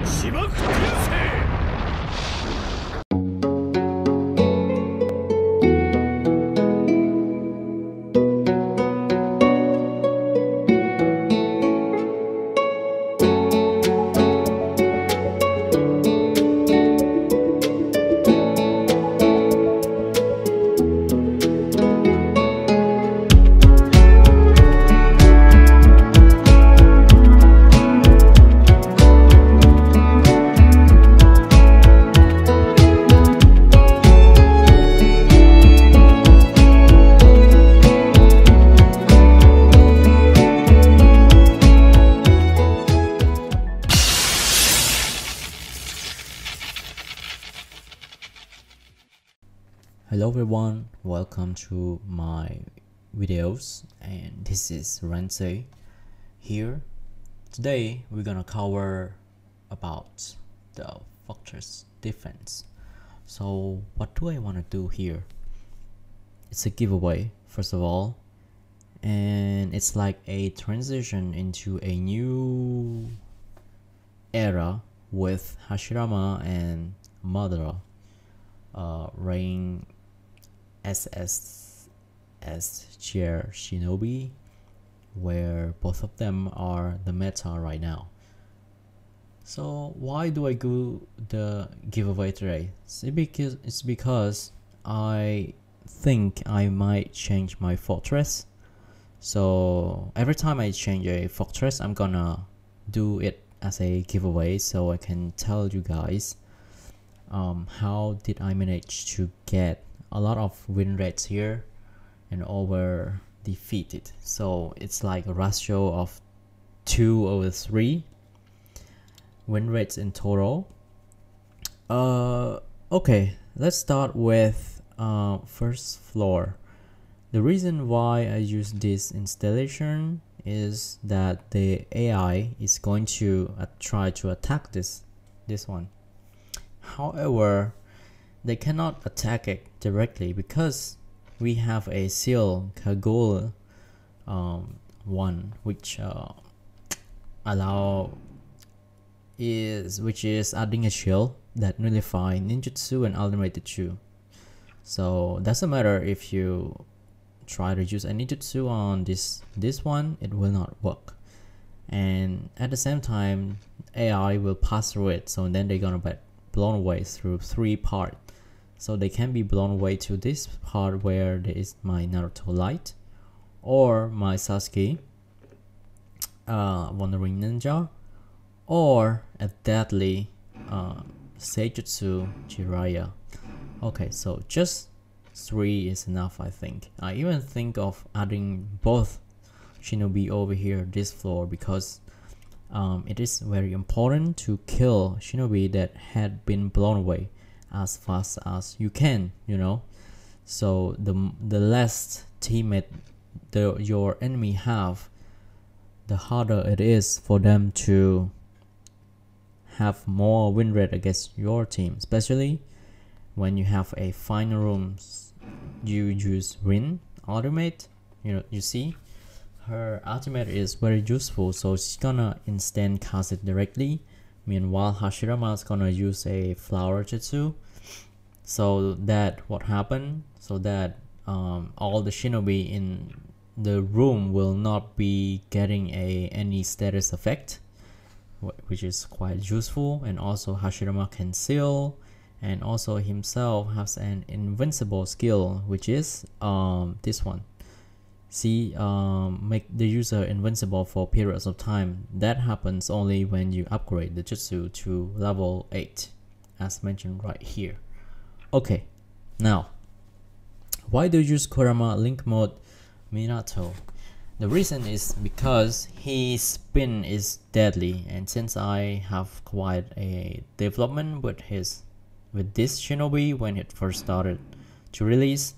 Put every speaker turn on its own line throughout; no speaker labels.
芝生転生。
Hello everyone, welcome to my videos, and this is Rensei here. Today we're gonna cover about the fortress defense. So what do I want to do here? It's a giveaway first of all, and it's like a transition into a new era with Hashirama and Madara reigning as chair shinobi, where both of them are the meta right now. So why do I do the giveaway today? It's because I think I might change my fortress. So every time I change a fortress, I'm gonna do it as a giveaway so I can tell you guys how did I manage to get a lot of win rates here and over defeated. So it's like a ratio of 2/3 win rates in total. Okay, let's start with first floor. The reason why I use this installation is that the AI is going to try to attack this one. However, they cannot attack it directly because we have a seal Kagul one, which which is adding a shield that nullify ninjutsu and ultimate jutsu. So doesn't matter if you try to use a ninjutsu on this one, it will not work. And at the same time, AI will pass through it, so then they're gonna be blown away through 3 parts. So they can be blown away to this part where there is my Naruto light, or my Sasuke wandering ninja, or a deadly Seijutsu Jiraiya. Okay, so just 3 is enough, I think. I even think of adding both shinobi over here this floor because it is very important to kill shinobi that had been blown away as fast as you can, you know. So the less teammate your enemy have, the harder it is for them to have more win rate against your team, especially when you have a final rooms. You use Rin ultimate, you know, you see her ultimate is very useful, so she's gonna instant cast it directly. Meanwhile, Hashirama is gonna use a flower jutsu, so that what happened? So that all the shinobi in the room will not be getting any status effect, which is quite useful. And also Hashirama can seal, and also himself has an invincible skill, which is this one. See, make the user invincible for periods of time. That happens only when you upgrade the jutsu to level 8, as mentioned right here. Okay, now why do you use Kurama Link Mode Minato? The reason is because his spin is deadly, and since I have quite a development with this shinobi when it first started to release,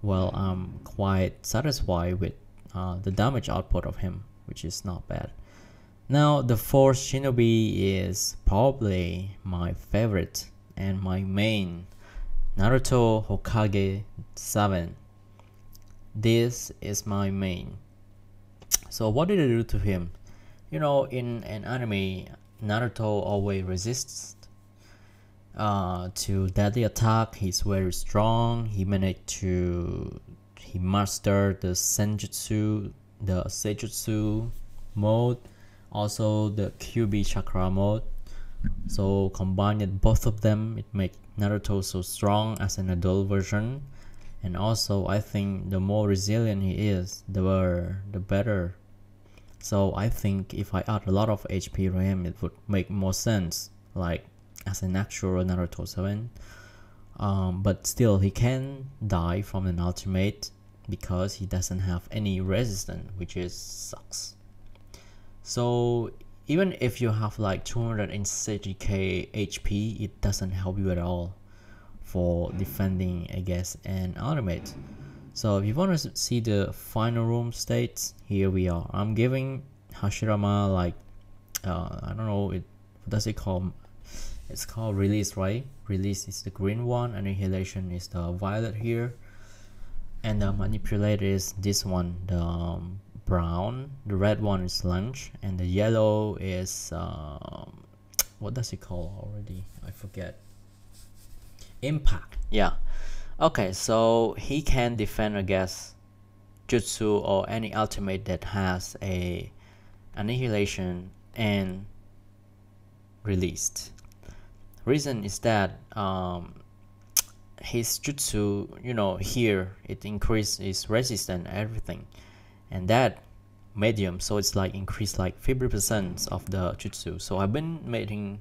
well, I'm quite satisfied with the damage output of him, which is not bad. Now the fourth shinobi is probably my favorite and my main, Naruto Hokage 7. This is my main. So what did I do to him? You know, in an anime, Naruto always resists to deadly attack. He's very strong. He mastered the senjutsu, the seijutsu mode, also the QB chakra mode. So combining both of them, it makes Naruto so strong as an adult version. And also I think the more resilient he is, the better. So I think if I add a lot of HP to him, it would make more sense, like as an actual Naruto 7. But still, he can die from an ultimate because he doesn't have any resistance, which is sucks. So even if you have like 260k HP, it doesn't help you at all for defending against an ultimate. So if you want to see the final room states, here we are. I'm giving Hashirama like I don't know, what does it call? It's called release, right? Release is the green one, annihilation is the violet here, and the manipulator is this one, the brown. The red one is lunch, and the yellow is what does it call already? I forget. Impact. Yeah. Okay, so he can defend against jutsu or any ultimate that has a annihilation and released. Reason is that his jutsu, here it increases his resistance and everything, and that medium, so it's like increased like 50% of the jutsu. So I've been making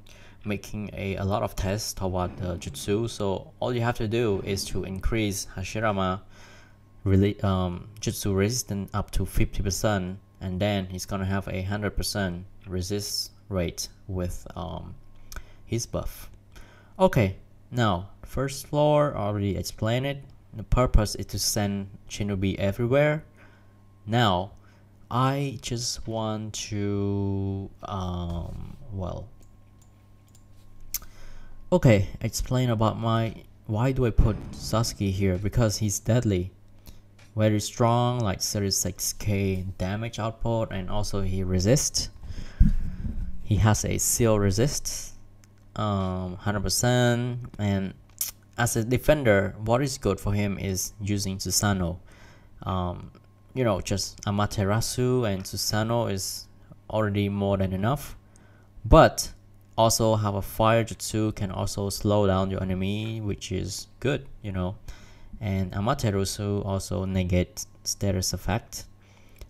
a lot of tests toward the jutsu. So all you have to do is to increase Hashirama jutsu resistance up to 50%, and then he's gonna have a 100% resist rate with his buff. Okay, now first floor, I already explained it. The purpose is to send shinobi everywhere. Now I just want to explain about why do I put Sasuke here, because he's deadly, very strong, like 36k damage output, and also he resists. He has a seal resist 100%, and as a defender, what is good for him is using Susanoo. Just Amaterasu and Susanoo is already more than enough, but also have a fire jutsu can also slow down your enemy, which is good, and Amaterasu also negate status effect,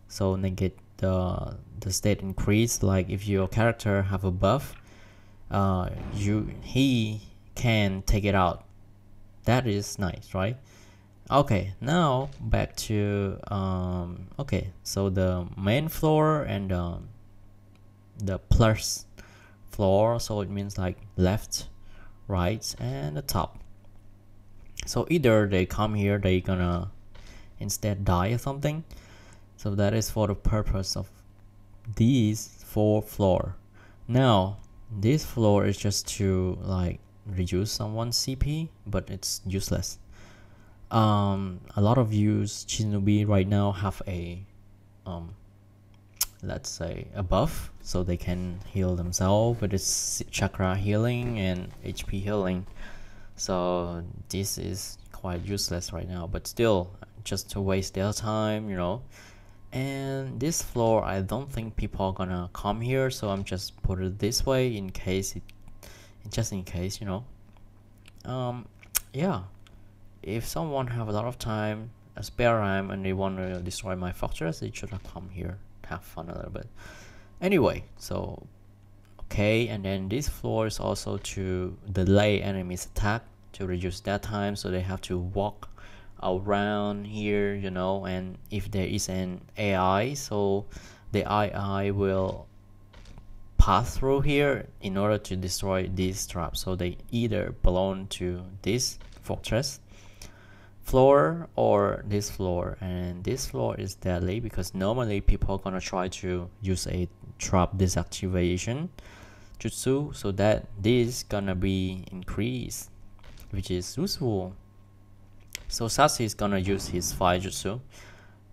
so negate the state increase. Like if your character have a buff, he can take it out. That is nice, right? Okay, now back to so the main floor and the plus floor, so it means like left, right, and the top. So either they come here, they gonna instead die or something. So that is for the purpose of these 4 floor. Now this floor is just to like reduce someone's CP, but it's useless. A lot of use shinobi right now have a let's say a buff, so they can heal themselves with its chakra healing and HP healing. So this is quite useless right now, but still just to waste their time, And this floor, I don't think people are gonna come here, so I'm just put it this way in case just in case, yeah. If someone have a lot of time, a spare time, and they want to destroy my fortress, they should have come here, have fun a little bit. Anyway, so okay, and then this floor is also to delay enemies attack, to reduce that time, so they have to walk around here, and if there is an AI, so the AI will pass through here in order to destroy these traps. So they either belong to this fortress floor or this floor, and this floor is deadly because normally people are gonna try to use a trap disactivation jutsu, so that this gonna be increased, which is useful. So Sasuke is gonna use his fire jutsu,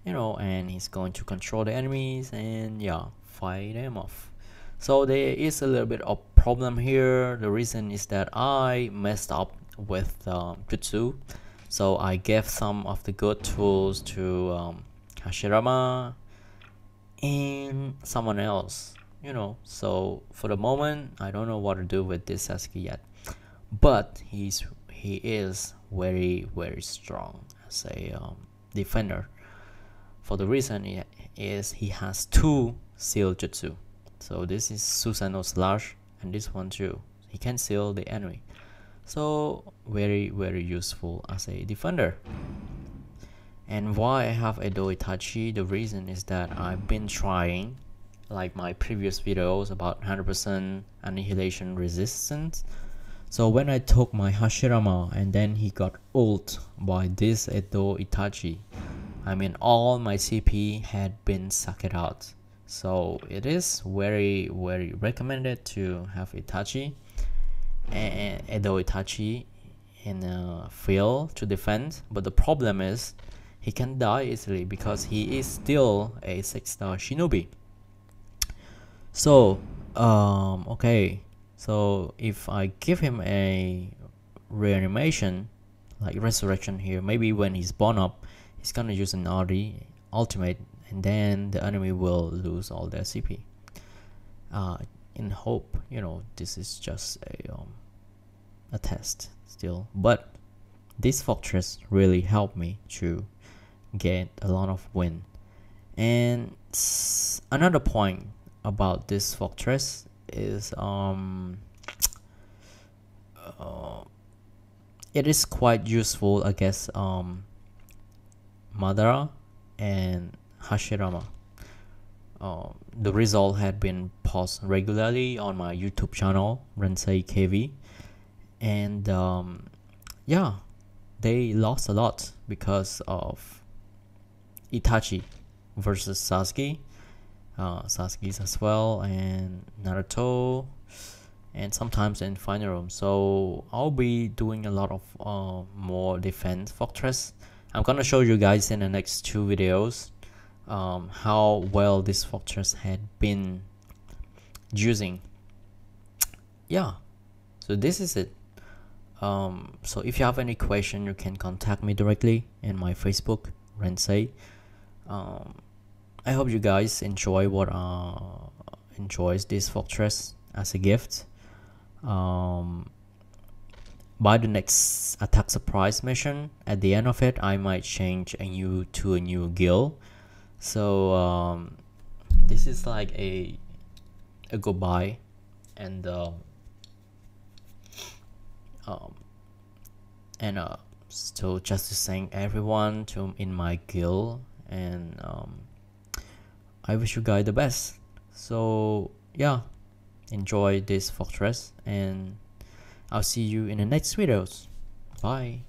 and he's going to control the enemies and fight them off. So there is a little bit of problem here. The reason is that I messed up with jutsu, so I gave some of the good tools to Hashirama and someone else, you know. So for the moment I don't know what to do with this Sasuke yet, but he is very strong as a defender. For the reason is he has 2 seal jutsu. So this is Susanoo Slash and this one too. He can seal the enemy. So very useful as a defender. And why I have Edo Itachi, the reason is that I've been trying, like my previous videos about 100% annihilation resistance. So when I took my Hashirama and then he got ult by this Edo Itachi, I mean all my CP had been sucked out. So it is very recommended to have Itachi and Edo Itachi in a field to defend. But the problem is he can die easily because he is still a 6-star shinobi. So okay, so if I give him a reanimation like resurrection here, maybe when he's born up he's gonna use an RD ultimate and then the enemy will lose all their CP. In hope, you know, this is just a test still, but this fortress really helped me to get a lot of win. And another point about this fortress is it is quite useful against Madara and Hashirama. The result had been posted regularly on my YouTube channel Rensei KV, and yeah, they lost a lot because of Itachi versus Sasuke, Sasuke's as well, and Naruto, and sometimes in final room. So I'll be doing a lot of more defense fortress. I'm gonna show you guys in the next 2 videos how well this fortress had been using. Yeah, so this is it. So if you have any question, you can contact me directly in my Facebook Rensei. I hope you guys enjoy enjoys this fortress as a gift. By the next attack surprise mission, at the end of it I might change to a new guild. So this is like a goodbye, and so just to thank everyone in my guild, and I wish you guys the best. So yeah, enjoy this fortress, and I'll see you in the next videos. Bye.